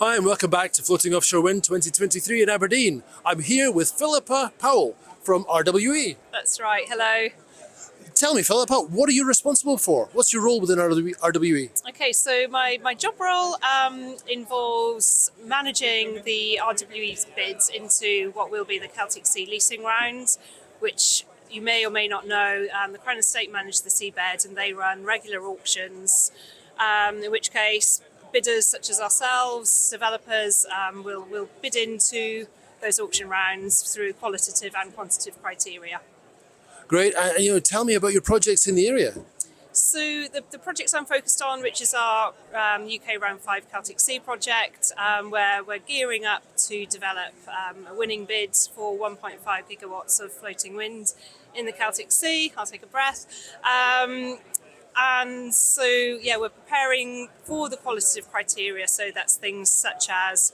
Hi and welcome back to Floating Offshore Wind 2023 in Aberdeen. I'm here with Philippa Powell from RWE. That's right, hello. Tell me, Philippa, what are you responsible for? What's your role within RWE? Okay, so my job role involves managing the RWE's bids into what will be the Celtic Sea leasing round, which you may or may not know, the Crown Estate manage the seabed and they run regular auctions, in which case bidders such as ourselves, developers, will bid into those auction rounds through qualitative and quantitative criteria. Great, and tell me about your projects in the area. So the projects I'm focused on, which is our UK Round 5 Celtic Sea project, where we're gearing up to develop a winning bid for 1.5 gigawatts of floating wind in the Celtic Sea. I'll take a breath. And so, yeah, we're preparing for the qualitative criteria. So that's things such as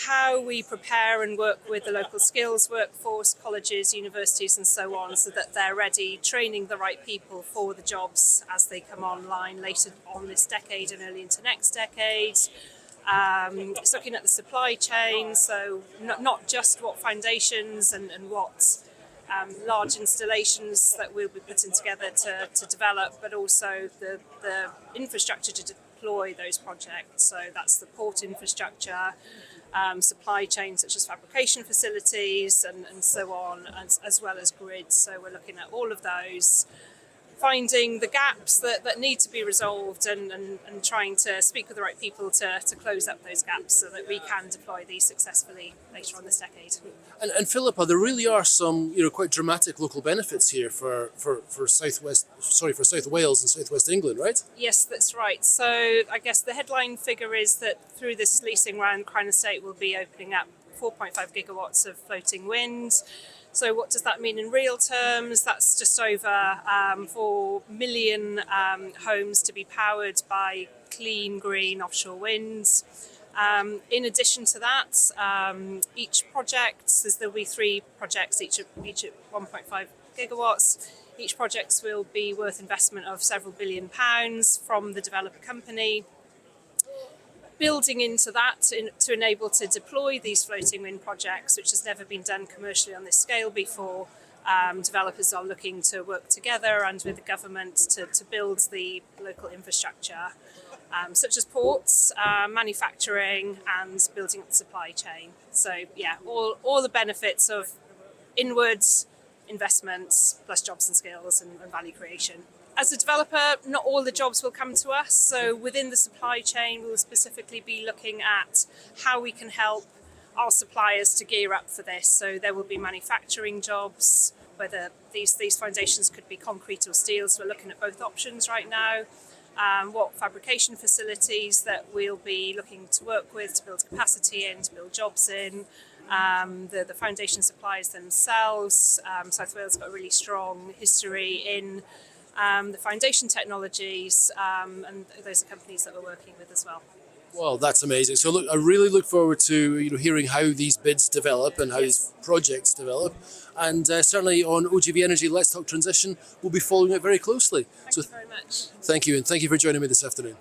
how we prepare and work with the local skills workforce, colleges, universities and so on, so that they're ready, training the right people for the jobs as they come online later on this decade and early into next decade. It's looking at the supply chain, so not just what foundations and what large installations that we'll be putting together to develop, but also the infrastructure to deploy those projects. So that's the port infrastructure, supply chain such as fabrication facilities and so on, as well as grids. So we're looking at all of those, finding the gaps that need to be resolved and trying to speak with the right people to close up those gaps so that we can deploy these successfully later on this decade. And Philippa, there really are some quite dramatic local benefits here for South Wales and South West England, right? Yes, that's right. So I guess the headline figure is that through this leasing round, Crown Estate will be opening up 4.5 gigawatts of floating wind. So what does that mean in real terms? That's just over 4 million homes to be powered by clean, green offshore wind. In addition to that, each project, there'll be 3 projects, each at 1.5 gigawatts. Each project will be worth investment of several £billion from the developer company. Building into that to enable to deploy these floating wind projects, which has never been done commercially on this scale before. Developers are looking to work together and with the government to build the local infrastructure, such as ports, manufacturing and building up the supply chain. So yeah, all the benefits of inwards investments plus jobs and skills and value creation. As a developer, not all the jobs will come to us. So within the supply chain, we'll specifically be looking at how we can help our suppliers to gear up for this. So there will be manufacturing jobs, whether these foundations could be concrete or steel. So we're looking at both options right now. What fabrication facilities that we'll be looking to work with to build capacity in, to build jobs in. The foundation suppliers themselves. South Wales has got a really strong history in the foundation technologies, and those are companies that we're working with as well. Well, that's amazing. So look, I really look forward to hearing how these bids develop and how these projects develop. And certainly on OGV Energy Let's Talk Transition, we'll be following it very closely. Thank you very much. Thank you, and thank you for joining me this afternoon.